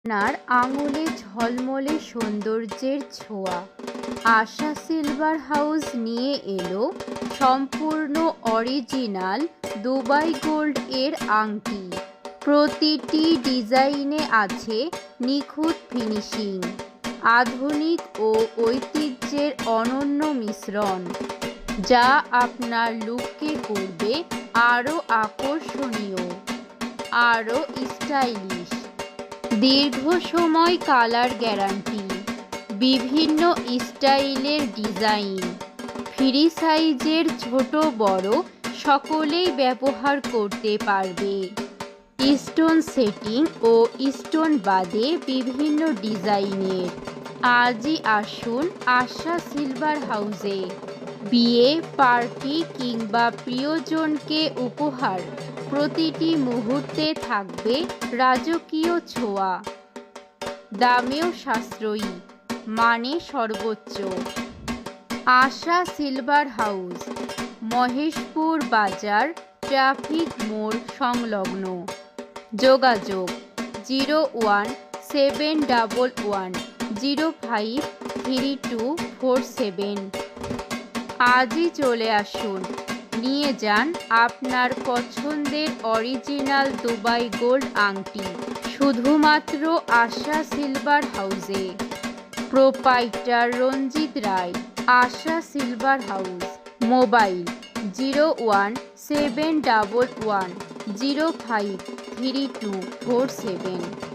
আপনার আঙুলে ঝলমলে সৌন্দর্যের ছোঁয়া। আশা সিলভার হাউস নিয়ে এলো সম্পূর্ণ অরিজিনাল দুবাই গোল্ড এর আংটি। প্রতিটি ডিজাইনে আছে নিখুঁত ফিনিশিং, আধুনিক ও ঐতিহ্যের অনন্য মিশ্রণ, যা আপনার লুককে করবে আরও আকর্ষণীয়, আরও স্টাইলিশ। দীর্ঘ সময় কালার গ্যারান্টি, বিভিন্ন স্টাইলের ডিজাইন, ফ্রি সাইজের ছোট বড় সকলেই ব্যবহার করতে পারবে। স্টোন সেটিং ও স্টোন বাদে বিভিন্ন ডিজাইনের। আজই আসুন আশা সিলভার হাউসে। বিয়ে, পার্টি কিংবা প্রিয়জনকে উপহার প্রতিটি মুহূর্তে থাকবে রাজকীয় ছোঁয়া। দামেও সাশ্রয়ী, মানে সর্বোচ্চ। আশা সিলভার হাউস, মহেশপুর বাজার, ট্রাফিক মোড় সংলগ্ন। যোগাযোগ 0171105324 আজই চলে আসুন, নিয়ে যান আপনার পছন্দের অরিজিনাল দুবাই গোল্ড আংটি শুধুমাত্র আশা সিলভার হাউসে। প্রোপাইটার রঞ্জিত রায়, আশা সিলভার হাউস। মোবাইল 0171105324